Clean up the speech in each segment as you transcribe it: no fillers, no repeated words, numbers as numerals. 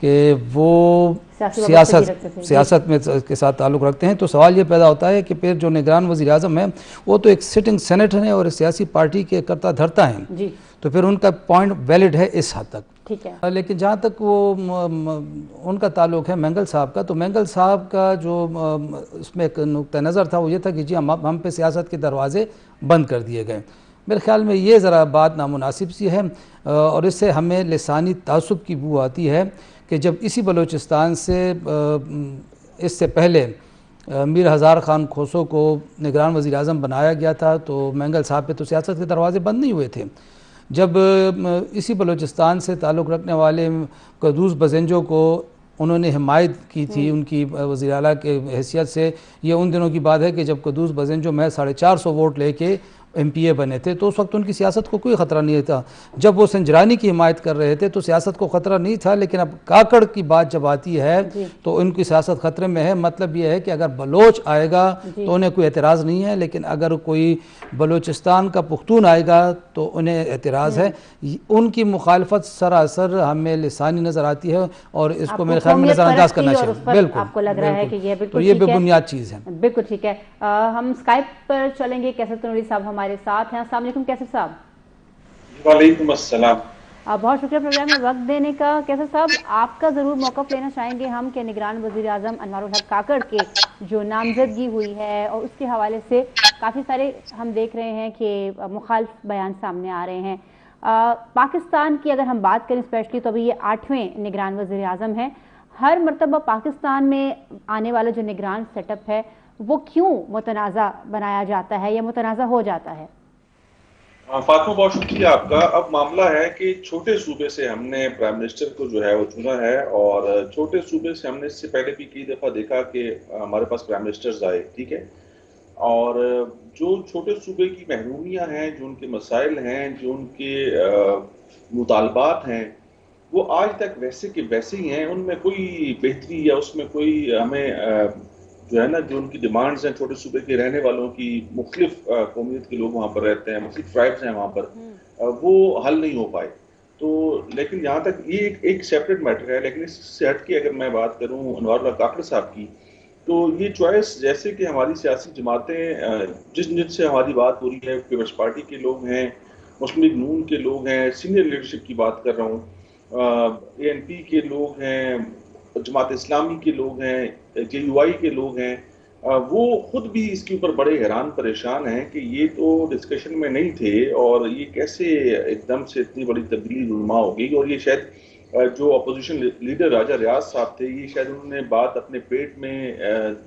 کہ وہ سیاست سیاست میں کے ساتھ تعلق رکھتے ہیں، تو سوال یہ پیدا ہوتا ہے کہ پھر جو نگران وزیر اعظم ہیں وہ تو ایک سٹنگ سینیٹر ہیں اور ایک سیاسی پارٹی کے کرتا دھرتا ہیں، جی تو پھر ان کا پوائنٹ ویلڈ ہے اس حد تک. ٹھیک ہے. لیکن جہاں تک وہ ان کا تعلق ہے مینگل صاحب کا، تو مینگل صاحب کا جو اس میں ایک نقطہ نظر تھا وہ یہ تھا کہ جی ہم پہ سیاست کے دروازے بند کر دیے گئے. میرے خیال میں یہ ذرا بات نامناسب سی ہے، اور اس سے ہمیں لسانی تعصب کی بو آتی ہے کہ جب اسی بلوچستان سے اس سے پہلے میر ہزار خان کھوسو کو نگران وزیر اعظم بنایا گیا تھا تو مینگل صاحب پہ تو سیاست کے دروازے بند نہیں ہوئے تھے. جب اسی بلوچستان سے تعلق رکھنے والے قدوس بزنجو کو انہوں نے حمایت کی تھی ان کی وزیر اعلیٰ کے حیثیت سے، یہ ان دنوں کی بات ہے کہ جب قدوس بزنجو محض 450 ووٹ لے کے ایم پی اے بنے تھے، تو اس وقت ان کی سیاست کو کوئی خطرہ نہیں تھا. جب وہ سنجرانی کی حمایت کر رہے تھے تو سیاست کو خطرہ نہیں تھا، لیکن اب کاکڑ کی بات جب آتی ہے تو ان کی سیاست خطرے میں ہے. مطلب یہ ہے کہ اگر بلوچ آئے گا تو انہیں کوئی اعتراض نہیں ہے، لیکن اگر کوئی بلوچستان کا پختون آئے گا تو انہیں اعتراض ہے. ان کی مخالفت سراسر ہمیں لسانی نظر آتی ہے اور اس کو میرے خیال میں نظر انداز کرنا چاہیے. بالکل آپ کو لگ رہا ہے کہ یہ تو یہ بے بنیاد چیز ہے. بالکل ٹھیک ہے. ہم اسکائپ پر چلیں گے. کیسر تنوری صاحب ہمارے ساتھ ہیں. السلام علیکم کیسر صاحب. وعلیکم السلام. بہت شکریہ پروگرام میں وقت دینے کا. کیسر صاحب آپ کا ضرور موقف لینا چاہیں گے ہم کہ نگران وزیر اعظم انوار الحق کاکڑ کے جو نامزدگی ہوئی ہے اور اس کے حوالے سے کافی سارے ہم دیکھ رہے ہیں کہ مخالف بیان سامنے آ رہے ہیں. پاکستان کی اگر ہم بات کریں اسپیشلی تو ابھی یہ 8ویں نگران وزیر اعظم ہیں. ہر مرتبہ پاکستان میں آنے والا جو نگران سیٹ اپ ہے وہ کیوں متنازع بنایا جاتا ہے یا متنازع ہو جاتا ہے؟ فاطمہ بہت شکریہ آپ کا. اب معاملہ ہے کہ چھوٹے صوبے سے ہم نے پرائم منسٹر کو جو ہے وہ چنا ہے، اور چھوٹے صوبے سے ہم نے اس سے پہلے بھی کئی دفعہ دیکھا کہ ہمارے پاس پرائم منسٹرز آئے، ٹھیک ہے، اور جو چھوٹے صوبے کی محرومیاں ہیں، جو ان کے مسائل ہیں، جو ان کے مطالبات ہیں، وہ آج تک ویسے کے ویسے ہی ہیں. ان میں کوئی بہتری یا اس میں کوئی ہمیں جو ہے نا جو ان کی ڈیمانڈز ہیں چھوٹے صوبے کے رہنے والوں کی، مختلف قومیت کے لوگ وہاں پر رہتے ہیں، مختلف ٹرائبز ہیں وہاں پر، وہ حل نہیں ہو پائے. تو لیکن یہاں تک یہ ایک سیپریٹ میٹر ہے. لیکن اس سے ہٹ کے اگر میں بات کروں انوار اللہ کاکڑ صاحب کی، تو یہ چوائس جیسے کہ ہماری سیاسی جماعتیں جن سے ہماری بات ہو رہی ہے، پیپلز پارٹی کے لوگ ہیں، مسلم لیگ نون کے لوگ ہیں، سینئر لیڈرشپ کی بات کر رہا ہوں، اے این پی کے لوگ ہیں، جماعت اسلامی کے لوگ ہیں، جے یو آئی کے لوگ ہیں، وہ خود بھی اس کے اوپر بڑے حیران پریشان ہیں کہ یہ تو ڈسکشن میں نہیں تھے اور یہ کیسے ایک دم سے اتنی بڑی تبدیلی رونما ہو گئی. اور یہ شاید جو اپوزیشن لیڈر راجہ ریاض صاحب تھے، یہ شاید انہوں نے بات اپنے پیٹ میں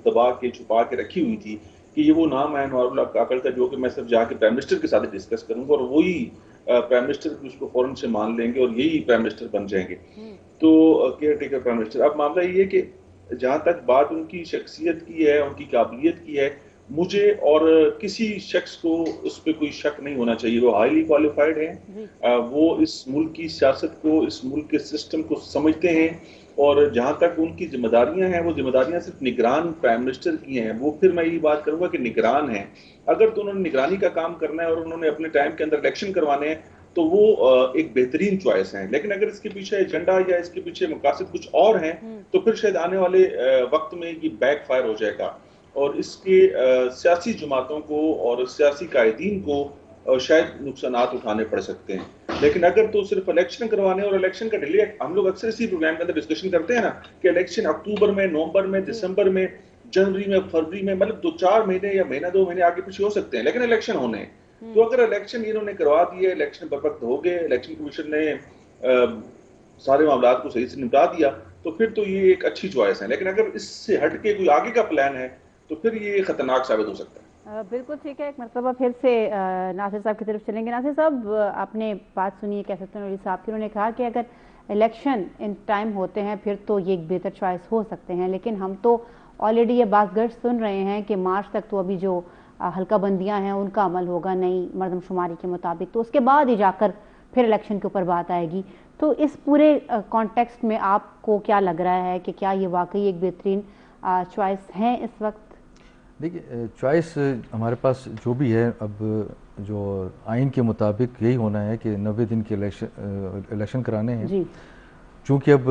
دبا کے چھپا کے رکھی ہوئی تھی کہ یہ وہ نام ہے انوار اللہ کاکڑ کا جو کہ میں صرف جا کے پرائم منسٹر کے ساتھ ڈسکس کروں گا اور وہی پرائم منسٹر اس کو فوراً سے مان لیں گے اور یہی پرائم منسٹر بن جائیں گے، تو کیئر ٹیکر پرائم منسٹر. اب معاملہ یہ ہے کہ جہاں تک بات ان کی شخصیت کی ہے، ان کی قابلیت کی ہے، مجھے اور کسی شخص کو اس پہ کوئی شک نہیں ہونا چاہیے. وہ ہائیلی کوالیفائڈ ہیں، وہ اس ملک کی سیاست کو، اس ملک کے سسٹم کو سمجھتے ہیں، اور جہاں تک ان کی ذمہ داریاں ہیں وہ ذمہ داریاں صرف نگران پرائم منسٹر کی ہیں. وہ پھر میں یہی بات کروں گا کہ نگران ہیں. اگر تو انہوں نے نگرانی کا کام کرنا ہے اور انہوں نے اپنے ٹائم کے اندر الیکشن کروانے ہیں تو وہ ایک بہترین چوائس ہیں. لیکن اگر اس کے پیچھے ایجنڈا یا اس کے پیچھے مقاصد کچھ اور ہیں تو پھر شاید آنے والے وقت میں یہ بیک فائر ہو جائے گا اور اس کے سیاسی جماعتوں کو اور سیاسی قائدین کو شاید نقصانات اٹھانے پڑ سکتے ہیں. لیکن اگر تو صرف الیکشن کروانے اور الیکشن کا ڈیلے، ہم لوگ اکثر اسی پروگرام کے اندر ڈسکشن کرتے ہیں نا کہ الیکشن اکتوبر میں، نومبر میں، دسمبر میں، جنوری میں، فروری میں، مطلب 2-4 مہینے یا مہینہ 2 مہینے آگے پیچھے ہو سکتے ہیں، لیکن الیکشن ہونے ہیں. تو اگر الیکشن انہوں نے کروا دیے، الیکشن پر وقت ہو گئے، الیکشن کمیشن نے سارے معاملات کو صحیح سے نمٹا دیا تو پھر تو یہ ایک اچھی چوائس ہے. لیکن اگر اس سے ہٹ کے کوئی آگے کا پلان ہے تو پھر یہ خطرناک ثابت ہو سکتا ہے. بالکل ٹھیک ہے. ایک مرتبہ پھر سے ناصر صاحب کی طرف چلیں گے. ناصر صاحب آپ نے بات سنی ہے کیسر تنوری صاحب کی، انہوں نے کہا کہ اگر الیکشن ان ٹائم ہوتے ہیں پھر تو یہ ایک بہتر چوائس ہو سکتے ہیں، لیکن ہم تو آلریڈی یہ بات گرد سن رہے ہیں کہ مارچ تک تو ابھی جو حلقہ بندیاں ہیں ان کا عمل ہوگا نئی مردم شماری کے مطابق، تو اس کے بعد ہی جا کر پھر الیکشن کے اوپر بات آئے گی. تو اس پورے کانٹیکسٹ میں آپ کو کیا لگ رہا ہے کہ کیا یہ واقعی ایک بہترین چوائس ہیں اس وقت؟ دیکھیے چوائس ہمارے پاس جو بھی ہے، اب جو آئین کے مطابق یہی ہونا ہے کہ 90 دن کے الیکشن کرانے ہیں. جی. چونکہ اب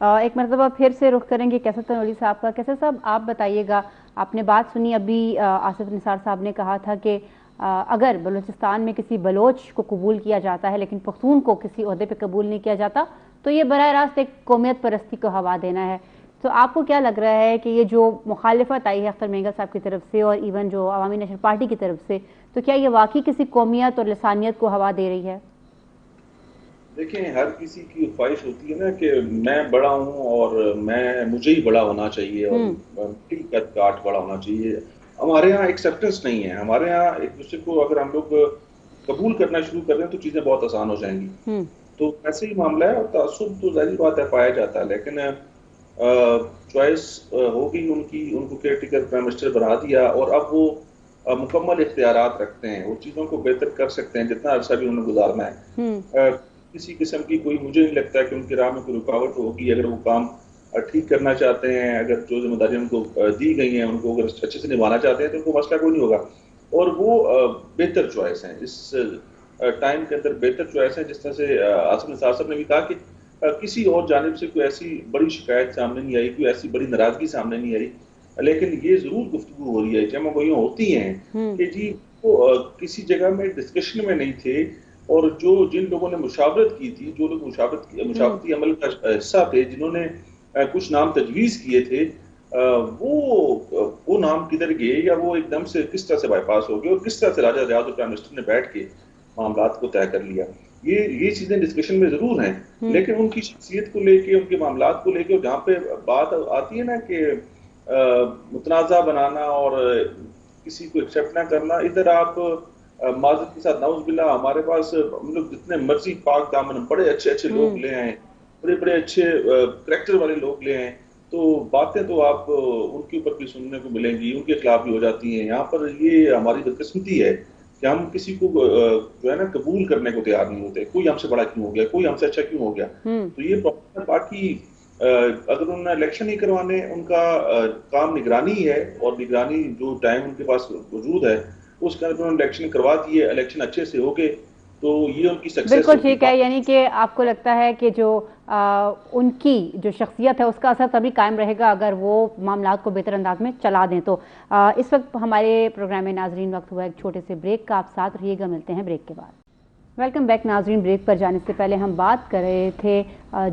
ایک مرتبہ پھر سے رخ کریں گے کیسر تنولی صاحب کا. کیسر صاحب آپ بتائیے گا, آپ نے بات سنی ابھی آصف نثار صاحب نے کہا تھا کہ اگر بلوچستان میں کسی بلوچ کو قبول کیا جاتا ہے لیکن پختون کو کسی عہدے پہ قبول نہیں کیا جاتا تو یہ براہ راست ایک قومیت پرستی کو ہوا دینا ہے. تو آپ کو کیا لگ رہا ہے کہ یہ جو مخالفت آئی ہے اختر مینگل صاحب کی طرف سے اور ایون جو عوامی نیشنل پارٹی کی طرف سے, تو کیا یہ واقعی کسی قومیت اور لسانیت کو ہوا دے رہی ہے؟ دیکھیں, ہر کسی کی خواہش ہوتی ہے نا کہ میں بڑا ہوں اور مجھے ہی بڑا ہونا چاہیے اور قد کاٹ بڑا ہونا چاہیے. ہمارے ہاں ایکسیپٹنس نہیں ہے. ہمارے ہاں ایک دوسرے کو اگر ہم لوگ قبول کرنا شروع کر دیں تو چیزیں بہت آسان ہو جائیں گی. تو ایسے ہی معاملہ ہے, اور تعصب تو ظاہری بات ہے پایا جاتا ہے, لیکن چوائس ہو گئی ان کو کیئر ٹیکر پرائم منسٹر بنا دیا اور اب وہ مکمل اختیارات رکھتے ہیں, وہ چیزوں کو بہتر کر سکتے ہیں جتنا عرصہ بھی انہیں گزارنا ہے. کسی قسم کی کوئی, مجھے نہیں لگتا کہ ان کی راہ میں کوئی رکاوٹ ہوگی. اگر وہ کام ٹھیک کرنا چاہتے ہیں, اگر جو ذمہ داریاں ان کو دی گئی ہیں ان کو اگر اچھے سے نبھانا چاہتے ہیں تو ان کو مسئلہ کوئی نہیں ہوگا. اور وہ بہتر چوائس ہیں اس ٹائم کے اندر, بہتر چوائس ہیں. جس طرح سے آصف نثار صاحب نے بھی کہا کہ کسی اور جانب سے کوئی ایسی بڑی شکایت سامنے نہیں آئی, کوئی ایسی بڑی ناراضگی سامنے نہیں آئی, لیکن یہ ضرور گفتگو ہو رہی ہے, جمع گوئیاں ہوتی ہیں کہ جی وہ کسی جگہ میں ڈسکشن میں نہیں تھے, اور جن لوگوں نے مشاورت کی تھی, جو لوگ مشاورتی عمل کا حصہ تھے, جنہوں نے کچھ نام تجویز کیے تھے, وہ نام کدھر گئے یا وہ ایک دم سے کس طرح سے بائی پاس ہو گئے, اور کس طرح سے راجہ ریاض اور پرائم منسٹر نے بیٹھ کے معاملات کو طے کر لیا. یہ چیزیں ڈسکشن میں ضرور ہیں, لیکن ان کی شخصیت کو لے کے, ان کے معاملات کو لے کے, جہاں پہ بات آتی ہے نا کہ متنازع بنانا اور کسی کو ایکسیپٹ نہ کرنا, ادھر آپ معذرت کے ساتھ نعوذ باللہ ہمارے پاس ہم لوگ جتنے مرضی پاک دامن بڑے اچھے لوگ لے آئیں, بڑے اچھے کریکٹر والے لوگ لے آئیں, تو باتیں تو آپ ان کے اوپر بھی سننے کو ملیں گی, ان کے خلاف بھی ہو جاتی ہیں. یہاں پر یہ ہماری بدقسمتی ہے کہ ہم کسی کو جو ہے نا قبول کرنے کو تیار نہیں ہوتے. کوئی ہم سے بڑا کیوں ہو گیا, کوئی ہم سے اچھا کیوں ہو گیا. تو یہ پرابلم ہے. باقی اگر انہوں نے الیکشن نہیں کروانے, ان کا کام نگرانی ہے, اور نگرانی جو ٹائم ان کے پاس موجود ہے اس کے اندر انہوں نے الیکشن کروا دیے, الیکشن اچھے سے ہو گئے تو یہ ان کی سکسیس. بالکل ٹھیک ہے, یعنی کہ آپ کو لگتا ہے کہ جو ان کی جو شخصیت ہے اس کا اثر تبھی قائم رہے گا اگر وہ معاملات کو بہتر انداز میں چلا دیں. تو اس وقت ہمارے پروگرام میں ناظرین وقت ہوا ایک چھوٹے سے بریک کا, آپ ساتھ رہیے گا, ملتے ہیں بریک کے بعد. ویلکم بیک ناظرین. بریک پر جانے سے پہلے ہم بات کر رہے تھے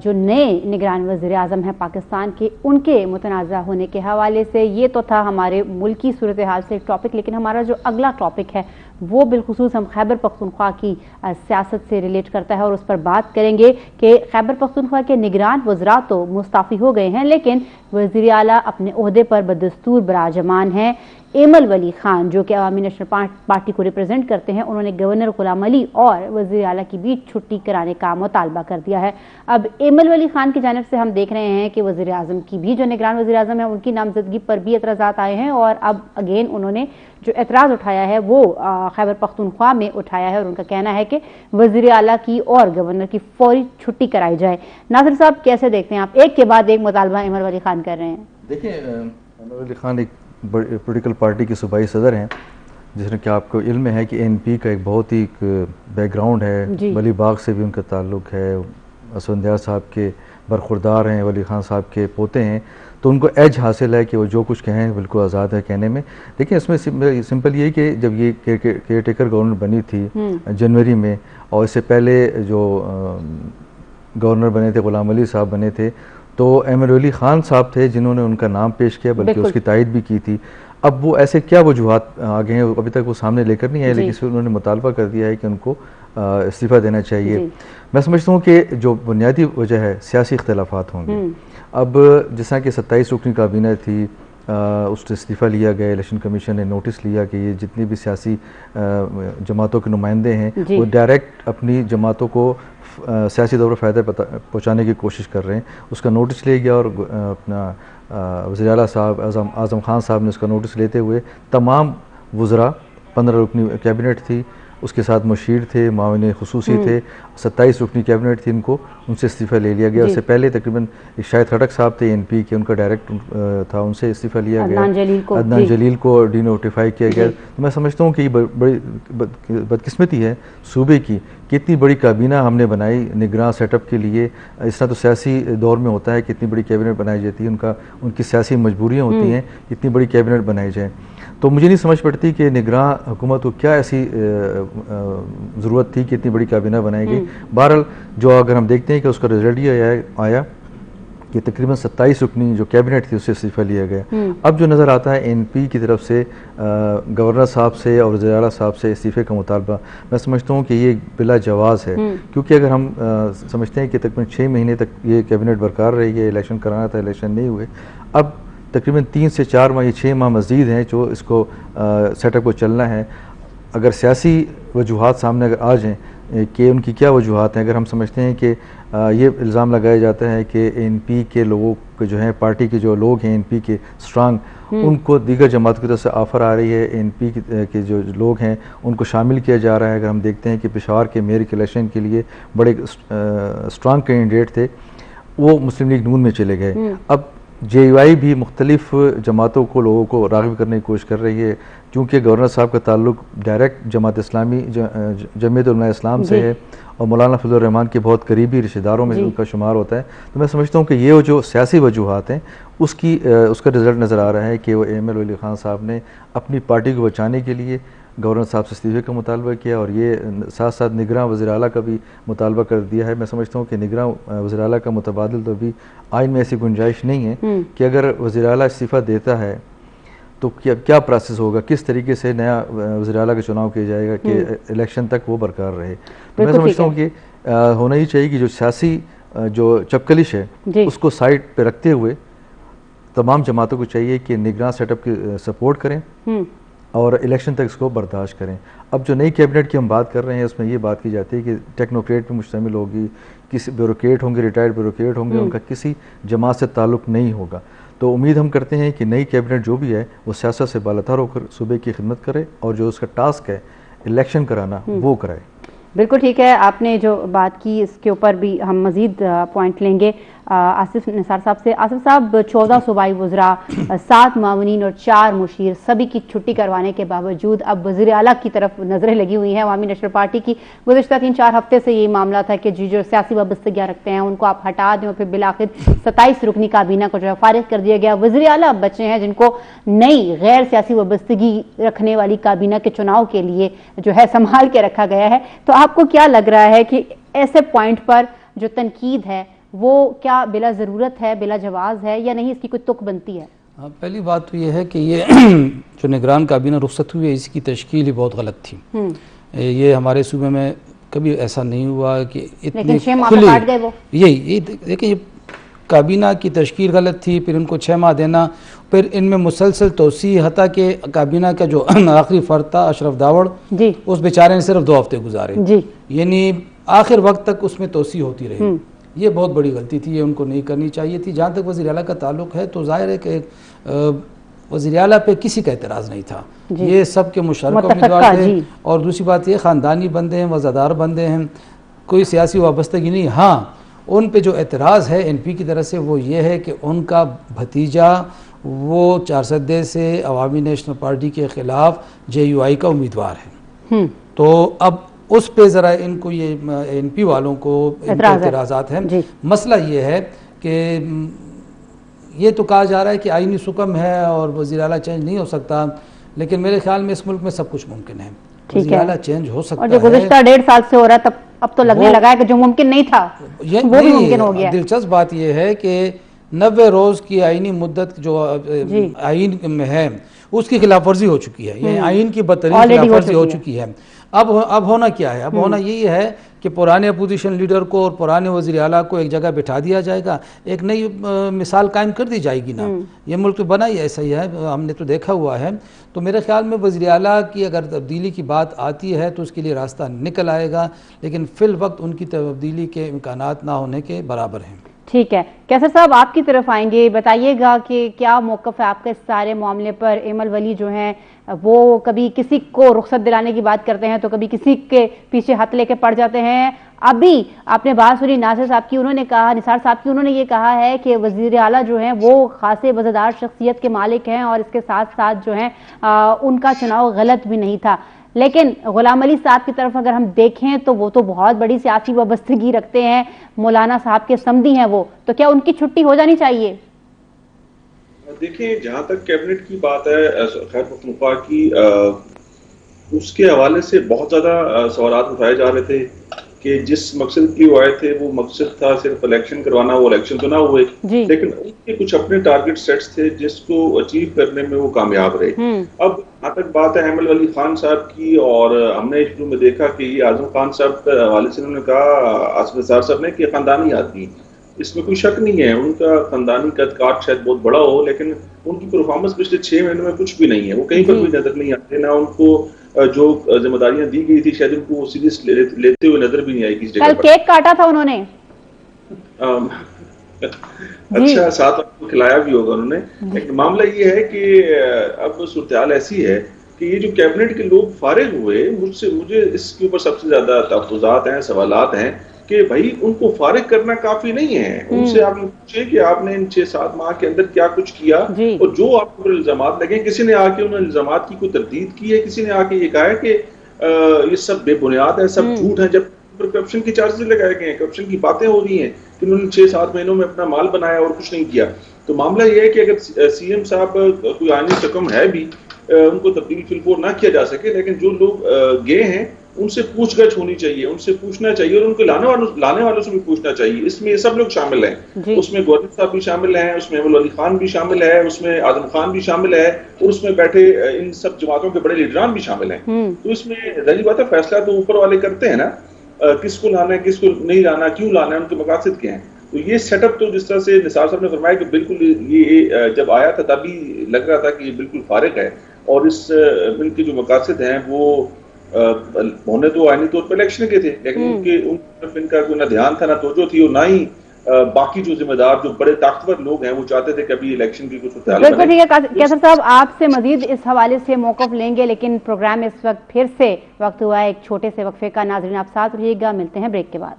جو نئے نگران وزیر اعظم ہیں پاکستان کے, ان کے متنازع ہونے کے حوالے سے. یہ تو تھا ہمارے ملکی صورتحال سے ایک ٹاپک, لیکن ہمارا جو اگلا ٹاپک ہے وہ بالخصوص ہم خیبر پختونخوا کی سیاست سے ریلیٹ کرتا ہے, اور اس پر بات کریں گے کہ خیبر پختونخوا کے نگران وزراء تو مستعفی ہو گئے ہیں, لیکن وزیر اعلیٰ اپنے عہدے پر بدستور براجمان ہیں. ایمل ولی خان جو کہ عوامی نیشنل پارٹی کو ریپرزینٹ کرتے ہیں, انہوں نے گورنر غلام علی اور وزیر اعلیٰ کی بیچ چھٹی کرانے کا مطالبہ کر دیا ہے. اب ایمل ولی خان کی جانب سے ہم دیکھ رہے ہیں کہ وزیر اعظم کی بھی جو نگران وزیر اعظم ہیں ان کی نامزدگی پر بھی اعتراضات آئے ہیں, اور اب اگین انہوں نے جو اعتراض اٹھایا ہے وہ خیبر پختونخوا میں اٹھایا ہے, اور ان کا کہنا ہے کہ وزیر اعلیٰ کی اور گورنر کی فوری چھٹی کرائی جائے. ناصر صاحب کیسے دیکھتے ہیں آپ, ایک کے بعد ایک مطالبہ ایمل ولی خان کر رہے ہیں؟ دیکھیں, ایمل ولی خان ایک پولیٹیکل پارٹی کے صوبائی صدر ہیں, جس میں کہ آپ کو علم ہے کہ این پی کا ایک بہت ہی بیک گراؤنڈ ہے, ولی باغ سے بھی ان کا تعلق ہے, اسفندیار صاحب کے برخوردار ہیں, ولی خان صاحب کے پوتے ہیں, تو ان کو ایج حاصل ہے کہ وہ جو کچھ کہیں بالکل آزاد ہے کہنے میں. لیکن اس میں سمپل یہ کہ جب یہ کیئر ٹیکر گورنر بنی تھی جنوری میں, اور اس سے پہلے جو گورنر بنے تھے غلام علی صاحب بنے تھے, تو ایمل ولی خان صاحب تھے جنہوں نے ان کا نام پیش کیا, بلکہ اس کی تائید بھی کی تھی. اب وہ ایسے کیا وجوہات آگے ہیں ابھی تک وہ سامنے لے کر نہیں آئے, لیکن اس میں انہوں نے مطالبہ کر دیا ہے کہ ان کو استعفیٰ دینا چاہیے. میں سمجھتا ہوں کہ جو بنیادی وجہ ہے سیاسی اختلافات ہوں گے. اب جس طرح کہ 27 رکنی کابینہ تھی, اس سے استعفیٰ لیا گیا, الیکشن کمیشن نے نوٹس لیا کہ یہ جتنی بھی سیاسی جماعتوں کے نمائندے ہیں وہ ڈائریکٹ اپنی جماعتوں کو سیاسی طور پر فائدہ پہنچانے کی کوشش کر رہے ہیں. اس کا نوٹس لے گیا, اور اپنا وزیر اعلیٰ صاحب اعظم خان صاحب نے اس کا نوٹس لیتے ہوئے تمام وزراء 15 رکنی کیبنٹ تھی, اس کے ساتھ مشیر تھے، معاون خصوصی تھے، 27 رکنی کیبنٹ تھی، ان کو ان سے استعفیٰ لے لیا گیا۔ اس سے پہلے تقریباً شاہد خٹک صاحب تھے NP کے، ان کا ڈائریکٹ تھا، ان سے استعفیٰ لیا گیا۔ عدنان جلیل کو ڈی نوٹیفائی کیا گیا۔ تو میں سمجھتا ہوں کہ یہ بڑی بدقسمتی ہے صوبے کی کہ اتنی بڑی کابینہ ہم نے بنائی نگراں سیٹ اپ کے لیے۔ اس طرح تو سیاسی دور میں ہوتا ہے کہ اتنی بڑی کیبنٹ بنائی جاتی ہے، ان کی سیاسی مجبوریاں ہوتی ہیں، اتنی بڑی کیبنٹ بنائی جائے۔ تو مجھے نہیں سمجھ پڑتی کہ نگراں حکومت کو کیا ایسی ضرورت تھی کہ اتنی بڑی کابینہ بنائی گئی۔ بہرحال جو اگر ہم دیکھتے ہیں کہ اس کا رزلٹ یہ آیا کہ تقریباً 27 رکنی جو کیبنٹ تھی اس سے استعفیٰ لیا گیا۔ اب جو نظر آتا ہے NP کی طرف سے گورنر صاحب سے اور وزیر اعلیٰ صاحب سے استعفے کا مطالبہ، میں سمجھتا ہوں کہ یہ بلا جواز ہے، کیونکہ اگر ہم سمجھتے ہیں کہ تقریباً 6 مہینے تک یہ کیبنٹ برقرار رہی ہے، الیکشن کرانا تھا، الیکشن نہیں ہوئے، اب تقریباً 3 سے 4 ماہ، یہ 6 ماہ مزید ہیں جو اس کو سیٹ اپ کو چلنا ہے۔ اگر سیاسی وجوہات سامنے اگر آ جائیں کہ ان کی کیا وجوہات ہیں، اگر ہم سمجھتے ہیں کہ یہ الزام لگایا جاتا ہے کہ NP کے لوگوں کے جو ہیں، پارٹی کے جو لوگ ہیں NP کے اسٹرانگ، ان کو دیگر جماعتوں کی طرف سے آفر آ رہی ہے، NP کے جو لوگ ہیں ان کو شامل کیا جا رہا ہے۔ اگر ہم دیکھتے ہیں کہ پشاور کے میئر کے الیکشن کے لیے بڑے اسٹرانگ کینڈیڈیٹ تھے، وہ مسلم لیگ نون میں چلے گئے۔ اب JUI بھی مختلف جماعتوں کو، لوگوں کو راغب کرنے کی کوشش کر رہی ہے، چونکہ گورنر صاحب کا تعلق ڈائریکٹ جماعت اسلامی، جمعیت علماء اسلام سے ہے، اور مولانا فضل الرحمان کے بہت قریبی رشتہ داروں میں ان کا شمار ہوتا ہے۔ تو میں سمجھتا ہوں کہ یہ جو سیاسی وجوہات ہیں اس کا رزلٹ نظر آ رہا ہے کہ وہ AML ولی خان صاحب نے اپنی پارٹی کو بچانے کے لیے گورنر صاحب سے استعفے کا مطالبہ کیا، اور یہ ساتھ ساتھ نگراں وزیر اعلیٰ کا بھی مطالبہ کر دیا ہے۔ میں سمجھتا ہوں کہ نگراں وزیر اعلیٰ کا متبادل تو ابھی آئین میں ایسی گنجائش نہیں ہے کہ اگر وزیر اعلیٰ استعفیٰ دیتا ہے تو کیا پروسیس ہوگا، کس طریقے سے نیا وزیر اعلیٰ کا چناؤ کیا جائے گا کہ الیکشن تک وہ برقرار رہے۔ میں سمجھتا ہوں کہ ہونا ہی چاہیے کہ جو سیاسی جو چپکلش ہے اس کو سائڈ پہ رکھتے ہوئے تمام جماعتوں کو چاہیے کہ نگراں سیٹ اپ کی سپورٹ کریں اور الیکشن تک اس کو برداشت کریں۔ اب جو نئی کیبنٹ کی ہم بات کر رہے ہیں اس میں یہ بات کی جاتی ہے کہ ٹیکنوکریٹ پہ مشتمل ہوگی، کسی بیوروکریٹ ہوں گے، ریٹائرڈ بیوروکریٹ ہوں گے، ان کا کسی جماعت سے تعلق نہیں ہوگا۔ تو امید ہم کرتے ہیں کہ نئی کیبنٹ جو بھی ہے وہ سیاست سے بالاتر ہو کر صوبے کی خدمت کرے، اور جو اس کا ٹاسک ہے الیکشن کرانا وہ کرائے۔ بالکل ٹھیک ہے، آپ نے جو بات کی اس کے اوپر بھی ہم مزید پوائنٹ لیں گے آصف نثار صاحب سے۔ آصف صاحب، 14 صوبائی وزراء، 7 معاونین اور 4 مشیر، سبھی کی چھٹی کروانے کے باوجود اب وزیر اعلیٰ کی طرف نظریں لگی ہوئی ہیں عوامی نیشنل پارٹی کی۔ گزشتہ 3-4 ہفتے سے یہ معاملہ تھا کہ جو سیاسی وابستگیاں رکھتے ہیں ان کو آپ ہٹا دیں، اور پھر بالآخر 27 رکنی کابینہ کو جو ہے فارغ کر دیا گیا۔ وزیر اعلیٰ اب بچے ہیں جن کو نئی غیر سیاسی وابستگی رکھنے والی کابینہ کے چناؤ کے لیے جو ہے سنبھال کے رکھا گیا ہے۔ تو آپ کو کیا لگ رہا ہے کہ ایسے پوائنٹ پر جو تنقید ہے وہ کیا بلا ضرورت ہے، بلا جواز ہے، یا نہیں اس کی کوئی تک بنتی ہے؟ پہلی بات تو یہ ہے کہ یہ جو نگران کابینہ رخصت ہوئی ہے اس کی تشکیل ہی بہت غلط تھی۔ یہ ہمارے صوبے میں کبھی ایسا نہیں ہوا کہ اتنے کھلی، یہی دیکھیں، یہ کابینہ کی تشکیل غلط تھی، پھر ان کو 6 ماہ دینا، پھر ان میں مسلسل توسیع، حتیٰ کہ کابینہ کا جو آخری فرد تھا اشرف داوڑ، اس بیچارے نے صرف 2 ہفتے گزارے، یعنی آخر وقت تک اس میں توسیع ہوتی رہی۔ یہ بہت بڑی غلطی تھی، یہ ان کو نہیں کرنی چاہیے تھی۔ جہاں تک وزیر اعلیٰ کا تعلق ہے تو ظاہر ہے کہ وزیر اعلیٰ پہ کسی کا اعتراض نہیں تھا، یہ سب کے مشترکہ امیدوار تھے، اور دوسری بات یہ خاندانی بندے ہیں، وزادار بندے ہیں، کوئی سیاسی وابستگی نہیں۔ ہاں، ان پہ جو اعتراض ہے NP کی طرف سے وہ یہ ہے کہ ان کا بھتیجا وہ 4 سدے سے عوامی نیشنل پارٹی کے خلاف JUI کا امیدوار ہے، تو اب اس پہ ذرا ان کو یہ NP والوں کو اعتراضات ہیں۔ مسئلہ یہ ہے کہ یہ تو کہا جا رہا ہے کہ آئینی حکم ہے اور وزیر اعلیٰ چینج نہیں ہو سکتا، لیکن میرے خیال میں اس ملک میں سب کچھ ممکن ہے، وزیر اعلیٰ چینج ہو سکتا ہے، اور جو گزشتہ 1.5 سال سے ہو رہا ہے اب تو لگنے لگا ہے کہ جو ممکن نہیں تھا وہ بھی ممکن ہو گیا۔ دلچسپ بات یہ ہے کہ 90 روز کی آئینی مدت جو آئین میں ہے اس کی خلاف ورزی ہو چکی ہے، یعنی آئین کی بدترین خلاف ورزی ہو چکی ہے۔ اب ہونا کیا ہے؟ اب ہونا یہی ہے کہ پرانے اپوزیشن لیڈر کو اور پرانے وزیر اعلیٰ کو ایک جگہ بٹھا دیا جائے گا، ایک نئی مثال قائم کر دی جائے گی نا۔ یہ ملک تو بنا ہی ایسا ہی ہے، ہم نے تو دیکھا ہوا ہے۔ تو میرے خیال میں وزیر اعلیٰ کی اگر تبدیلی کی بات آتی ہے تو اس کے لیے راستہ نکل آئے گا، لیکن فی الوقت ان کی تبدیلی کے امکانات نہ ہونے کے برابر ہیں۔ ٹھیک ہے، کیسر صاحب آپ کی طرف آئیں گے، بتائیے گا کہ کیا موقف ہے آپ کا اس سارے معاملے پر؟ ایمل ولی جو ہیں وہ کبھی کسی کو رخصت دلانے کی بات کرتے ہیں تو کبھی کسی کے پیچھے ہاتھ لے کے پڑ جاتے ہیں. ابھی آپ نے بات سنی ناصر صاحب کی، انہوں نے کہا، نثار صاحب کی، انہوں نے یہ کہا ہے کہ وزیر اعلیٰ جو ہیں وہ خاصے وزردار شخصیت کے مالک ہیں اور اس کے ساتھ ساتھ جو ہیں ان کا چناؤ غلط بھی نہیں تھا. لیکن غلام علی صاحب کی طرف اگر ہم دیکھیں تو وہ تو بہت بڑی سیاسی وابستگی رکھتے ہیں، مولانا صاحب کے سمدھی ہیں وہ، تو کیا ان کی چھٹی ہو جانی چاہیے؟ دیکھیں، جہاں تک کیبنٹ کی بات ہے خیر پختونخوا کی، اس کے حوالے سے بہت زیادہ سوالات اٹھائے جا رہے تھے کہ جس مقصد کی وہ آئے تھے وہ مقصد تھا صرف الیکشن کروانا، وہ الیکشن تو نہ ہوئے، لیکن ان کے کچھ اپنے ٹارگٹ سیٹس تھے جس کو اچیو کرنے میں وہ کامیاب رہے. اب جہاں تک بات ہے ایمل ولی خان صاحب کی، اور ہم نے شروع میں دیکھا کہ یہ اعظم خان صاحب کے حوالے سے انہوں نے کہا، آصف نثار صاحب نے، کہ خاندانی آدمی، اس میں کوئی شک نہیں ہے، ان کا خاندانی قد کاٹ شاید بہت بڑا ہو، لیکن ان کی پرفارمنس پچھلے 6 مہینوں میں کچھ بھی نہیں ہے، وہ کہیں پر بھی نظر نہیں آتے، نہ ان کو جو ذمہ داریاں دی گئی تھی شاید ان کو سیریس لیتے ہوئے نظر بھی نہیں آئی کسی جگہ پر. کیک کاٹا تھا انہوں نے، اچھا، ساتھ آپ کو کھلایا بھی ہوگا انہوں نے. لیکن معاملہ یہ ہے کہ اب صورتحال ایسی ہے کہ یہ جو کیبنٹ کے لوگ فارغ ہوئے، مجھے اس کے اوپر سب سے زیادہ تحفظات ہیں، سوالات ہیں کہ بھائی ان کو فارغ کرنا کافی نہیں ہے. ان سے آپ یہ پوچھیں کہ آپ نے ان 6-7 ماہ کے اندر کیا کچھ کیا، اور جو آپ کو الزامات لگے، کسی نے آ کے ان الزامات کی کوئی تردید کی ہے؟ کسی نے آ کے یہ کہا ہے کہ یہ سب بے بنیاد ہے، سب جھوٹ ہے؟ جب کرپشن کی چارجز لگائے گئے ہیں، کرپشن کی باتیں ہو رہی ہیں کہ انہوں نے 6-7 مہینوں میں اپنا مال بنایا اور کچھ نہیں کیا. تو معاملہ یہ ہے کہ اگر سی ایم صاحب کوئی آئینی حکم ہے بھی، ان کو تبدیل فی الفور نہ کیا جا سکے، لیکن جو لوگ گئے ہیں ان سے پوچھ گچھ ہونی چاہیے، ان سے پوچھنا چاہیے، اور ان کو لانے والوں سے بھی پوچھنا چاہیے. اس میں یہ سب لوگ شامل ہیں، اس میں گورنر صاحب بھی شامل ہیں، اس میں ایمل ولی خان بھی شامل ہے، اس میں اعظم خان بھی شامل ہے، اور اس میں بیٹھے ان سب جماعتوں کے بڑے لیڈران بھی شامل ہیں. تو اس میں ظاہر بات ہے فیصلہ تو اوپر والے کرتے ہیں نا، کس کو لانا ہے، کس کو نہیں لانا، کیوں لانا ہے، ان کے مقاصد کیا ہیں. تو یہ سیٹ اپ تو جس طرح سے نثار صاحب نے فرمایا کہ بالکل یہ جب آیا تھا تبھی لگ رہا تھا کہ یہ بالکل فارغ ہے، اور اس بل کے جو مقاصد ہیں وہ ہونے تو آئینی طور پہ الیکشن کے تھے، لیکن ان کا کوئی نہ دھیان تھا، نہ توجہ تھی، اور نہ ہی باقی جو ذمہ دار جو بڑے طاقتور لوگ ہیں وہ چاہتے تھے کہ ابھی الیکشن کی کچھ بالکل ٹھیک ہے. کیسر صاحب آپ سے مزید اس حوالے سے موقف لیں گے، لیکن پروگرام اس وقت پھر سے وقت ہوا ہے ایک چھوٹے سے وقفے کا. ناظرین آپ ساتھ رہیے گا، ملتے ہیں بریک کے بعد.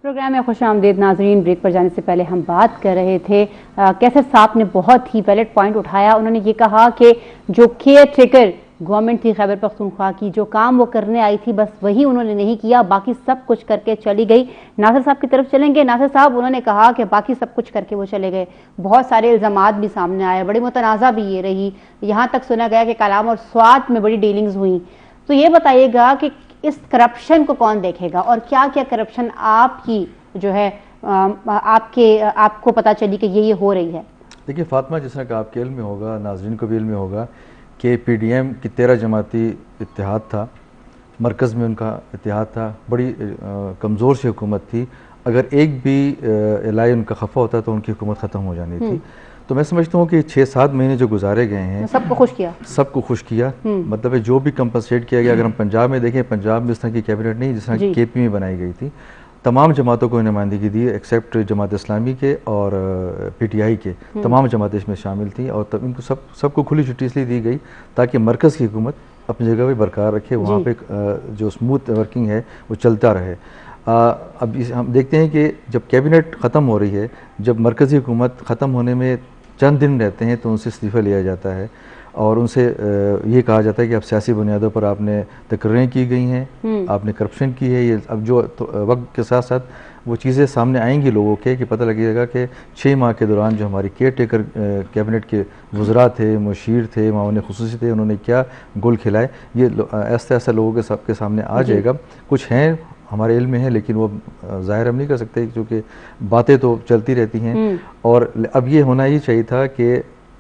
پروگرام میں خوش آمدید ناظرین. بریک پر جانے سے پہلے ہم بات کر رہے تھے، کیسر صاحب نے بہت ہی ویلڈ پوائنٹ اٹھایا. انہوں نے یہ کہا کہ جو کیئر ٹیکر گورنمنٹ تھی خیبر پختونخوا کی، جو کام وہ کرنے آئی تھی بس وہی انہوں نے نہیں کیا، باقی سب کچھ کر کے چلی گئی. ناصر صاحب کی طرف چلیں گے. ناصر صاحب، انہوں نے کہا کہ باقی سب کچھ کر کے وہ چلے گئے، بہت سارے الزامات بھی سامنے آئے، بڑی متنازع بھی یہ رہی، یہاں تک سنا گیا کہ کلام اور سوات میں بڑی ڈیلنگز ہوئیں. تو یہ بتائیے گا کہ اس کرپشن کو کون دیکھے گا، اور کیا کیا کرپشن آپ کی جو ہے آپ کو پتہ چلی کہ یہ ہو رہی ہے؟ دیکھیے فاطمہ، جس طرح کہ آپ کے علم میں ہوگا، ناظرین کو بھی علم میں ہوگا کہ پی ڈی ایم کی 13 جماعتی اتحاد تھا، مرکز میں ان کا اتحاد تھا، بڑی کمزور سی حکومت تھی. اگر ایک بھی اعلائی ان کا خفا ہوتا تو ان کی حکومت ختم ہو جانی تھی. تو میں سمجھتا ہوں کہ 6-7 مہینے جو گزارے گئے ہیں سب کو خوش کیا، سب کو خوش کیا. مطلب ہے جو بھی کمپنسیٹ کیا گیا. اگر ہم پنجاب میں دیکھیں، پنجاب میں اس طرح کی کیبنٹ نہیں جس طرح کی کے پی میں بنائی گئی تھی. تمام جماعتوں کو نمائندگی دی ایکسیپٹ جماعت اسلامی کے اور پی ٹی آئی کے، تمام جماعتیں اس میں شامل تھیں، اور ان کو سب کو کھلی چھٹی اس لیے دی گئی تاکہ مرکز کی حکومت اپنی جگہ پہ برقرار رکھے، وہاں پہ جو اسموتھ ورکنگ ہے وہ چلتا رہے. اب ہم دیکھتے ہیں کہ جب کیبنٹ ختم ہو رہی ہے، جب مرکزی حکومت ختم ہونے میں چند دن رہتے ہیں تو ان سے استعفیٰ لیا جاتا ہے، اور ان سے یہ کہا جاتا ہے کہ اب سیاسی بنیادوں پر آپ نے تقرریں کی گئی ہیں، آپ نے کرپشن کی ہے. یہ اب جو وقت کے ساتھ ساتھ وہ چیزیں سامنے آئیں گی لوگوں کے، کہ پتہ لگے گا کہ 6 ماہ کے دوران جو ہماری کیئر ٹیکر کیبنٹ کے وزراء تھے، مشیر تھے، معاون خصوصی تھے، انہوں نے کیا گول کھلائے. یہ ایسا ایسا لوگوں کے سامنے آ جائے گا. کچھ ہیں ہمارے علم میں ہیں لیکن وہ ظاہر ہم نہیں کر سکتے کیونکہ باتیں تو چلتی رہتی ہیں. اور اب یہ ہونا ہی چاہیے تھا کہ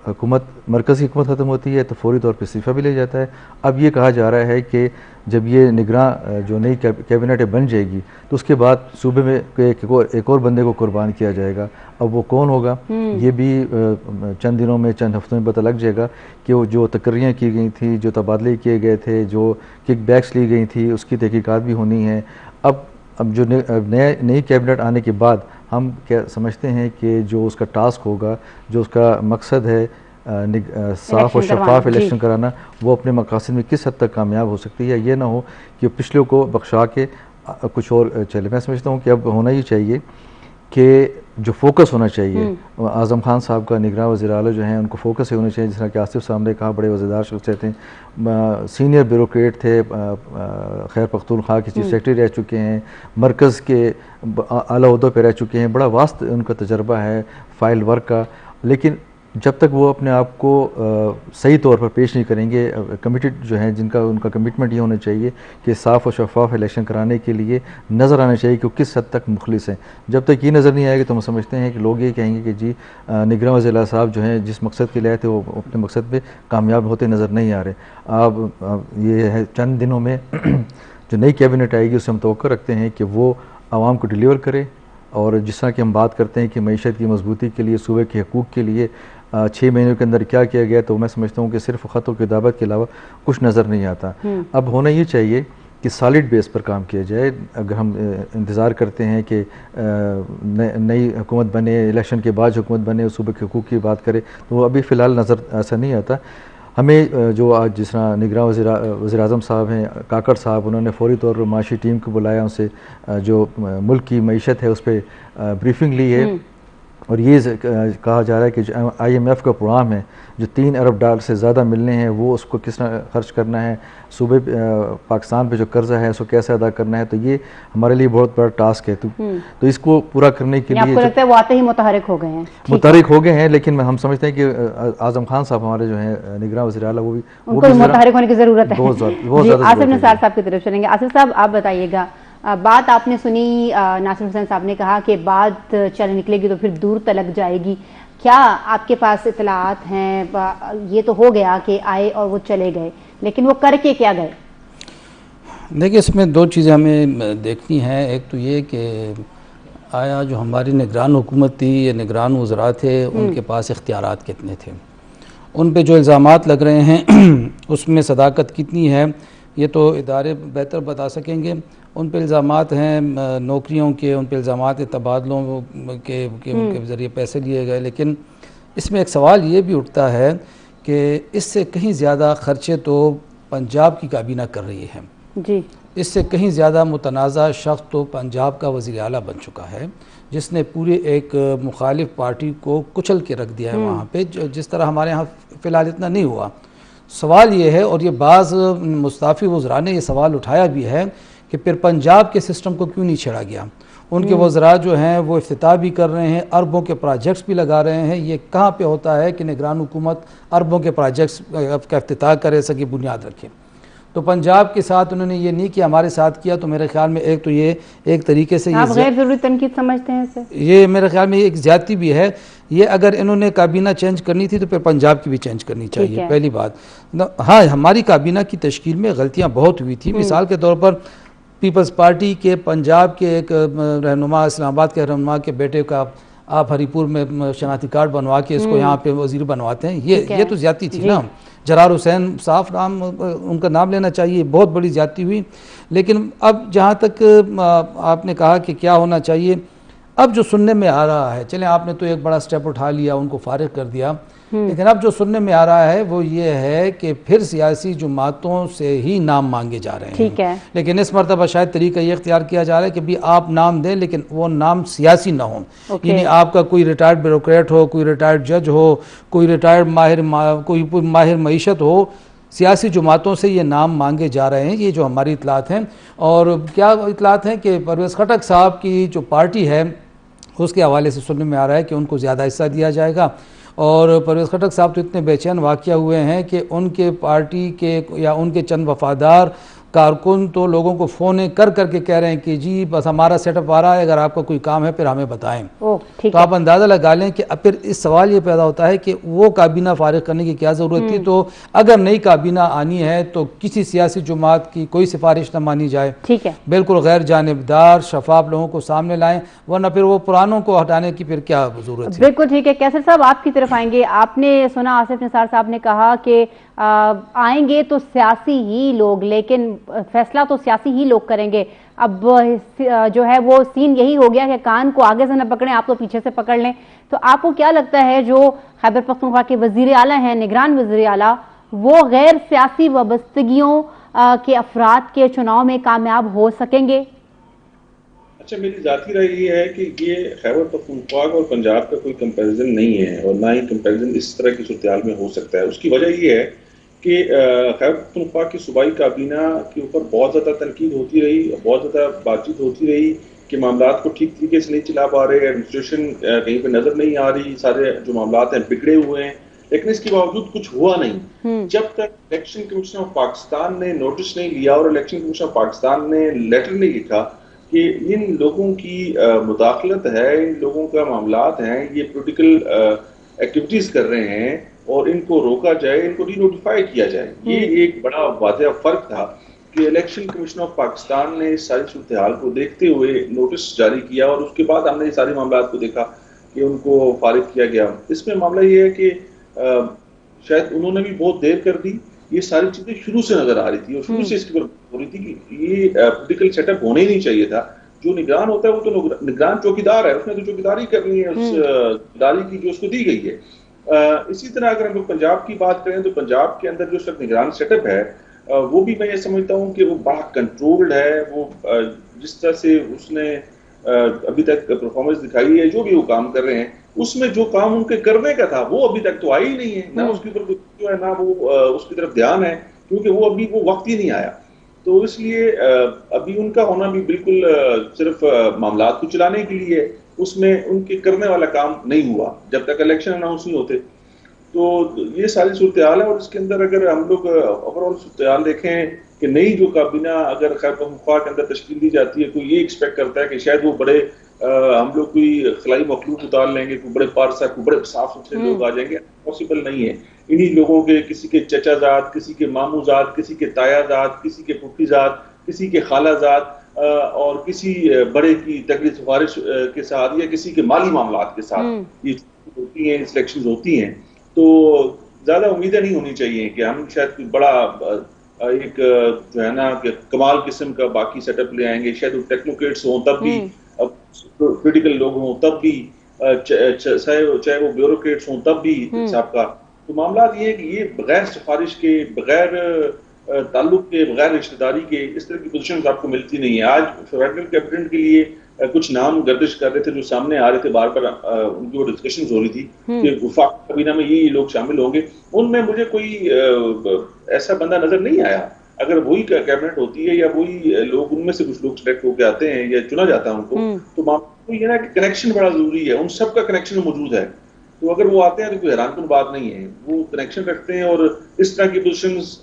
حکومت، مرکزی حکومت ختم ہوتی ہے تو فوری طور پہ استعفیٰ بھی لے جاتا ہے. اب یہ کہا جا رہا ہے کہ جب یہ نگراں جو نئی کیبنٹ بن جائے گی تو اس کے بعد صوبے میں ایک اور بندے کو قربان کیا جائے گا. اب وہ کون ہوگا یہ بھی چند دنوں میں، چند ہفتوں میں پتہ لگ جائے گا کہ وہ جو تقرریاں کی گئی تھیں، جو تبادلے کیے گئے تھے، جو کک بیکس لی گئی تھی، اس کی تحقیقات بھی ہونی ہے. اب اب جو نئی کیبنٹ آنے کے بعد ہم کیا سمجھتے ہیں کہ جو اس کا ٹاسک ہوگا، جو اس کا مقصد ہے صاف اور شفاف الیکشن کرانا، وہ اپنے مقاصد میں کس حد تک کامیاب ہو سکتی ہے. یہ نہ ہو کہ پچھلے کو بخشا کے کچھ اور چلے. میں سمجھتا ہوں کہ اب ہونا ہی چاہیے کہ جو فوکس ہونا چاہیے، اعظم خان صاحب کا نگراں وزیر اعلیٰ جو ہیں ان کو فوکس ہونا چاہیے. جس طرح کہ آصف صاحب نے کہا، بڑے وزیردار شخصیت ہیں، سینئر بیوروکریٹ تھے، خیر پختونخوا کے چیف سیکرٹری رہ چکے ہیں، مرکز کے اعلیٰ عہدوں پہ رہ چکے ہیں، بڑا واسط ان کا تجربہ ہے فائل ورک کا. لیکن جب تک وہ اپنے آپ کو صحیح طور پر پیش نہیں کریں گے، کمیٹڈ جو ہیں جن کا ان کا کمٹمنٹ یہ ہونا چاہیے کہ صاف و شفاف الیکشن کرانے کے لیے نظر آنا چاہیے کہ وہ کس حد تک مخلص ہیں. جب تک یہ نظر نہیں آئے گا تو ہم سمجھتے ہیں کہ لوگ یہ کہیں گے کہ جی نگراں وزیر اعلیٰ صاحب جو ہیں جس مقصد کے لیے آئے تھے وہ اپنے مقصد پہ کامیاب ہوتے نظر نہیں آ رہے. اب یہ ہے چند دنوں میں جو نئی کیبنٹ آئے گی اس سے ہم توقع رکھتے ہیں کہ وہ عوام کو ڈیلیور کرے. اور جس طرح کہ ہم بات کرتے ہیں کہ معیشت کی مضبوطی کے لیے، صوبے کے حقوق کے لیے 6 مہینوں کے اندر کیا کیا گیا، تو میں سمجھتا ہوں کہ صرف خط و کتابت کے علاوہ کچھ نظر نہیں آتا. اب ہونا یہ چاہیے کہ سالڈ بیس پر کام کیا جائے. اگر ہم انتظار کرتے ہیں کہ نئی حکومت بنے، الیکشن کے بعد حکومت بنے، صوبے کے حقوق کی بات کرے، تو وہ ابھی فی الحال نظر ایسا نہیں آتا. ہمیں جو آج جس طرح نگراں وزیر اعظم صاحب ہیں، کاکڑ صاحب، انہوں نے فوری طور پر معاشی ٹیم کو بلایا، ان سے جو ملک کی معیشت ہے اس پہ بریفنگ لی ہے. اور یہ کہا جا رہا ہے کہ جو IMF کا پروگرام ہے، جو $3 ارب سے زیادہ ملنے ہیں، وہ اس کو کس طرح خرچ کرنا ہے، صوبے پاکستان پہ جو قرضہ ہے اس کو کیسے ادا کرنا ہے، تو یہ ہمارے لیے بہت بڑا ٹاسک ہے. تو اس کو پورا کرنے کے لیے آپ کو لگتا ہے وہ آتے ہی متحرک ہو گئے ہیں؟ متحرک ہو گئے ہیں، لیکن ہم سمجھتے ہیں کہ اعظم خان صاحب ہمارے جو ہیں نگراں وزیر اعلیٰ، وہ بھی متحرک ہونے کی ضرورت ہے. بہت زیادہ. آصف نثار صاحب کی طرف چلیں گے. آصف صاحب آپ بتائیے گا، بات آپ نے سنی، ناصر حسین صاحب نے کہا کہ بات چل نکلے گی تو پھر دور تلک جائے گی. کیا آپ کے پاس اطلاعات ہیں؟ یہ تو ہو گیا کہ آئے اور وہ چلے گئے، لیکن وہ کر کے کیا گئے؟ دیکھیں، اس میں 2 چیزیں ہمیں دیکھنی ہیں. ایک تو یہ کہ آیا جو ہماری نگران حکومت تھی یا نگران وزراء تھے، ان کے پاس اختیارات کتنے تھے، ان پہ جو الزامات لگ رہے ہیں اس میں صداقت کتنی ہے، یہ تو ادارے بہتر بتا سکیں گے. ان پہ الزامات ہیں نوکریوں کے، ان پہ الزامات تبادلوں کے ذریعے پیسے لیے گئے. لیکن اس میں ایک سوال یہ بھی اٹھتا ہے کہ اس سے کہیں زیادہ خرچے تو پنجاب کی کابینہ کر رہی ہے. جی، اس سے کہیں زیادہ متنازع شخص تو پنجاب کا وزیر اعلیٰ بن چکا ہے، جس نے پورے ایک مخالف پارٹی کو کچل کے رکھ دیا ہے وہاں پہ، جس طرح ہمارے ہاں فی الحال اتنا نہیں ہوا. سوال یہ ہے، اور یہ بعض مستعفی وزراء نے یہ سوال اٹھایا بھی ہے کہ پھر پنجاب کے سسٹم کو کیوں نہیں چھیڑا گیا. ان کے وزراء جو ہیں وہ افتتاح بھی کر رہے ہیں، اربوں کے پروجیکٹس بھی لگا رہے ہیں. یہ کہاں پہ ہوتا ہے کہ نگران حکومت اربوں کے پروجیکٹس کا افتتاح کرے، سکی بنیاد رکھے؟ تو پنجاب کے ساتھ انہوں نے یہ نہیں کیا، ہمارے ساتھ کیا. تو میرے خیال میں ایک تو یہ ایک طریقے سے آپ غیر ضروری تنقید سمجھتے ہیں اسے؟ یہ میرے خیال میں ایک زیادتی بھی ہے. یہ اگر انہوں نے کابینہ چینج کرنی تھی تو پھر پنجاب کی بھی چینج کرنی چاہیے، پہلی بات. ہاں، ہماری کابینہ کی تشکیل میں غلطیاں بہت ہوئی تھیں. مثال کے طور پر پیپلز پارٹی کے پنجاب کے ایک رہنما، اسلام آباد کے رہنما کے بیٹے کا آپ ہری پور میں شناختی کارڈ بنوا کے اس کو یہاں پہ وزیر بنواتے ہیں. یہ تو زیادتی تھی نا. جرار حسین، صاف نام ان کا نام لینا چاہیے، بہت بڑی زیادتی ہوئی. لیکن اب جہاں تک آپ نے کہا کہ کیا ہونا چاہیے، اب جو سننے میں آ رہا ہے، چلیں آپ نے تو ایک بڑا سٹیپ اٹھا لیا، ان کو فارغ کر دیا، لیکن اب جو سننے میں آ رہا ہے وہ یہ ہے کہ پھر سیاسی جماعتوں سے ہی نام مانگے جا رہے ہیں. ٹھیک ہے، لیکن اس مرتبہ شاید طریقہ یہ اختیار کیا جا رہا ہے کہ بھی آپ نام دیں لیکن وہ نام سیاسی نہ ہوں. یعنی آپ کا کوئی ریٹائرڈ بیوروکریٹ ہو، کوئی ریٹائرڈ جج ہو، کوئی ریٹائرڈ کوئی ماہر معیشت ہو، سیاسی جماعتوں سے یہ نام مانگے جا رہے ہیں. یہ جو ہماری اطلاعات ہیں. اور کیا اطلاعات ہیں کہ پرویز خٹک صاحب کی جو پارٹی ہے اس کے حوالے سے سننے میں آ رہا ہے کہ ان کو زیادہ حصہ دیا جائے گا. اور پرویز خٹک صاحب تو اتنے بے چین واقع ہوئے ہیں کہ ان کے پارٹی کے یا ان کے چند وفادار کارکن تو لوگوں کو فون کر کے کہہ رہے ہیں کہ جی بس ہمارا سیٹ اپ آ رہا ہے، اگر آپ کا کوئی کام ہے پھر ہمیں بتائیں. تو آپ اندازہ لگا لیں کہ اب پھر اس سوال یہ پیدا ہوتا ہے کہ وہ کابینہ فارغ کرنے کی کیا ضرورت تھی. تو اگر نئی کابینہ آنی ہے تو کسی سیاسی جماعت کی کوئی سفارش نہ مانی جائے، ٹھیک ہے، بالکل غیر جانبدار شفاف لوگوں کو سامنے لائیں، ورنہ پھر وہ پرانوں کو ہٹانے کی پھر کیا ضرورت ہے. بالکل ٹھیک ہے. کیسر صاحب آپ کی طرف آئیں گے. آپ نے سنا آصف نثار صاحب نے کہا کہ آئیں گے تو سیاسی ہی لوگ، لیکن فیصلہ تو سیاسی ہی لوگ کریں گے. اب جو ہے وہ سین یہی ہو گیا کہ کان کو آگے سے نہ پکڑیں آپ تو پیچھے سے پکڑ لیں. تو آپ کو کیا لگتا ہے جو خیبر پختونخوا کے وزیر اعلیٰ ہیں, نگران وزیر اعلیٰ, وہ غیر سیاسی وابستگیوں کے افراد کے چناؤ میں کامیاب ہو سکیں گے؟ اچھا, میری ذاتی رائے یہ ہے کہ یہ خیبر پختونخوا اور پنجاب کا کوئی کمپیریزن نہیں ہے, اور نہ ہی کمپیریزن اس طرح کی صورتحال میں ہو سکتا ہے. اس کی وجہ یہ ہے کہ خیبر پختونخوا کی صوبائی کابینہ کے اوپر بہت زیادہ تنقید ہوتی رہی, بہت زیادہ بات چیت ہوتی رہی کہ معاملات کو ٹھیک طریقے سے نہیں چلا پا رہے, ایڈمنسٹریشن کہیں پہ نظر نہیں آ رہی, سارے جو معاملات ہیں بگڑے ہوئے ہیں, لیکن اس کے باوجود کچھ ہوا نہیں. جب تک الیکشن کمیشن آف پاکستان نے نوٹس نہیں لیا اور الیکشن کمیشن آف پاکستان نے لیٹر نہیں لکھا کہ ان لوگوں کی مداخلت ہے, ان لوگوں کا معاملات ہیں, یہ پولیٹیکل ایکٹیویٹیز کر رہے ہیں اور ان کو روکا جائے, ان کو ری نوٹیفائی کیا جائے, یہ ایک بڑا واضح فرق تھا کہ الیکشن کمیشن آف پاکستان نے اس ساری صورتحال کو دیکھتے ہوئے نوٹس جاری کیا, اور اس کے بعد ہم نے یہ سارے معاملات کو دیکھا کہ ان کو فارغ کیا گیا. اس میں معاملہ یہ ہے کہ شاید انہوں نے بھی بہت دیر کر دی, یہ ساری چیزیں شروع سے نظر آ رہی تھی اور شروع سے اس کی ہو رہی تھی کہ یہ پولیٹیکل سیٹ اپ ہونا ہی نہیں چاہیے تھا. جو نگران ہوتا ہے وہ تو نگران چوکیدار ہے, اس نے تو چوکیداری کرنی ہے اس ادارے کی جو اس کو دی گئی ہے. اسی طرح اگر ہم پنجاب کی بات کریں تو پنجاب کے اندر جو سب نگران سیٹ اپ ہے وہ بھی میں یہ سمجھتا ہوں کہ وہ بڑا کنٹرولڈ ہے. وہ جس طرح سے اس نے ابھی تک پرفارمنس دکھائی ہے, جو بھی وہ کام کر رہے ہیں, اس میں جو کام ان کے کرنے کا تھا وہ ابھی تک تو آیا ہی نہیں ہے, نہ اس کے اوپر جو ہے نہ وہ اس کی طرف دھیان ہے, کیونکہ وہ ابھی وہ وقت ہی نہیں آیا. تو اس لیے ابھی ان کا ہونا بھی بالکل صرف معاملات کو چلانے کے لیے, اس میں ان کے کرنے والا کام نہیں ہوا جب تک الیکشن اناؤنس نہیں ہوتے. تو یہ ساری صورتحال ہے, اور اس کے اندر اگر ہم لوگ اوور آل صورتحال دیکھیں کہ نئی جو کابینہ اگر خیبر پختونخوا کے اندر تشکیل دی جاتی ہے, کوئی یہ ایکسپیکٹ کرتا ہے کہ شاید وہ بڑے ہم لوگ کوئی خلائی مخلوق اتار لیں گے, کوئی بڑے پارسا, کوئی بڑے صاف ستھرے لوگ آ جائیں گے, پاسبل نہیں ہے. انہی لوگوں کے کسی کے چچا زاد, کسی کے ماموں زاد, کسی کے تایا زاد, کسی کے پھپھی زاد, کسی کے خالہ زاد اور کسی بڑے کی تقریر سفارش کے ساتھ یا کسی کے مالی معاملات کے ساتھ یہ ہوتی ہیں, سلیکشنز ہوتی ہیں. تو زیادہ امیدیں نہیں ہونی چاہیے کہ ہم شاید کوئی بڑا ایک جو ہے نا کہ کمال قسم کا باقی سیٹ اپ لے آئیں گے. شاید وہ ٹیکنوکریٹس ہوں تب بھی, پولیٹیکل لوگ ہوں تب بھی, چاہے وہ بیوروکریٹس ہوں تب بھی صاحب کا. تو معاملات یہ ہے کہ یہ بغیر سفارش کے, بغیر تعلق کے, بغیر رشتہ داری کے اس طرح کی پوزیشنز آپ کو ملتی نہیں ہے. آج فیڈرل کیبنٹ کے لیے کچھ نام گردش کر رہے تھے جو سامنے آ رہے تھے, بار بار ان کی وہ ڈسکشنز ہو رہی تھی کہ وفاق کابینہ میں یہ لوگ شامل ہوں گے. ان میں مجھے کوئی ایسا بندہ نظر نہیں آیا. اگر وہی کیبنٹ ہوتی ہے یا وہی لوگ, ان میں سے کچھ لوگ سلیکٹ ہو کے آتے ہیں یا چنا جاتا ہے ان کو, تو معاملہ یہ نا کہ کنیکشن بڑا ضروری ہے, ان سب کا کنیکشن موجود ہے. تو اگر وہ آتے ہیں تو کوئی حیران کن بات نہیں ہے, وہ کنیکشن رکھتے ہیں, اور اس طرح کی پوزیشنز,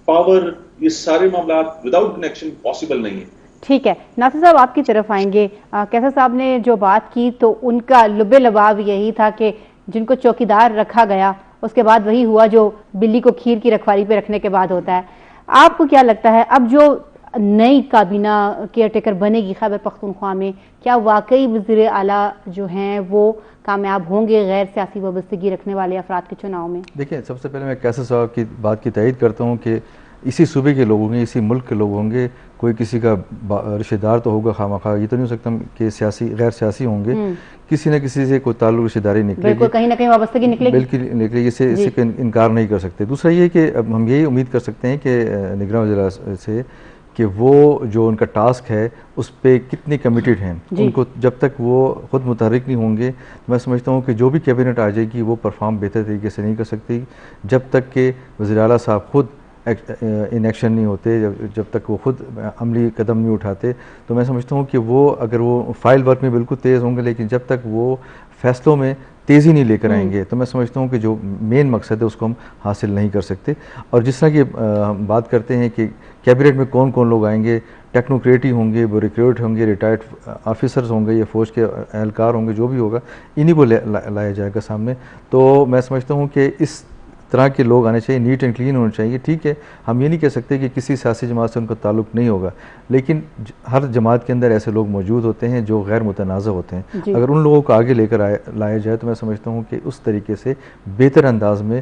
پاور, یہ سارے معاملات وداؤٹ کنیکشن پاسبل نہیں ہے. ٹھیک ہے, ناصر صاحب آپ کی طرف آئیں گے. کیسر صاحب نے جو بات کی تو ان کا لب لباب یہی تھا کہ جن کو چوکیدار رکھا گیا اس کے بعد وہی ہوا جو بلی کو کھیر کی رکھوالی پہ رکھنے کے بعد ہوتا ہے. آپ کو کیا لگتا ہے اب جو نئی کابینہ کیئر ٹیکر بنے گی خیبر پختونخوا میں, کیا واقعی وزیر اعلیٰ جو ہیں وہ کامیاب ہوں گے غیر سیاسی وابستگی رکھنے والے افراد کے چناؤ میں؟ دیکھیں, سب سے پہلے میں کیسر صاحب کی بات کی تائید کرتا ہوں کہ اسی صوبے کے لوگ ہوں گے, اسی ملک کے لوگ ہوں گے, کوئی کسی کا رشتہ دار تو ہوگا خواہ. یہ تو نہیں ہو سکتا کہ سیاسی غیر سیاسی ہوں گے, کسی نہ کسی سے کوئی تعلق رشتہ داری نکلے گی, کہیں نہ کہیں وابستگی نکلے گی, بالکل نکلے گی, اسے انکار نہیں کر سکتے. دوسرا یہ کہ اب ہم یہی امید کر سکتے ہیں کہ نگراں وزیر سے کہ وہ جو ان کا ٹاسک ہے اس پہ کتنی کمیٹڈ ہیں. ان کو جب تک وہ خود متحرک نہیں ہوں گے, میں سمجھتا ہوں کہ جو بھی کیبنٹ آ جائے گی وہ پرفارم بہتر طریقے سے نہیں کر سکتی جب تک کہ وزیر اعلیٰ صاحب خود ان ایکشن نہیں ہوتے, جب تک وہ خود عملی قدم نہیں اٹھاتے. تو میں سمجھتا ہوں کہ وہ اگر وہ فائل ورک میں بالکل تیز ہوں گے, لیکن جب تک وہ فیصلوں میں تیزی نہیں لے کر آئیں گے تو میں سمجھتا ہوں کہ جو مین مقصد ہے اس کو ہم حاصل نہیں کر سکتے. اور جس طرح کی ہم بات کرتے ہیں کہ کیبنٹ میں کون کون لوگ آئیں گے, ٹیکنوکریٹ ہی ہوں گے, بیوروکریٹ ہوں گے, ریٹائرڈ آفیسرز ہوں گے یا فوج کے اہلکار ہوں گے, جو بھی ہوگا انہی کو لایا جائے گا سامنے. تو میں سمجھتا ہوں کہ اس طرح کے لوگ آنے چاہیے, نیٹ اینڈ کلین ہونے چاہیے. ٹھیک ہے, ہم یہ نہیں کہہ سکتے کہ کسی سیاسی جماعت سے ان کا تعلق نہیں ہوگا, لیکن ہر جماعت کے اندر ایسے لوگ موجود ہوتے ہیں جو غیر متنازع ہوتے ہیں. اگر ان لوگوں کو آگے لے کر لایا جائے تو میں سمجھتا ہوں کہ اس طریقے سے بہتر انداز میں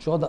14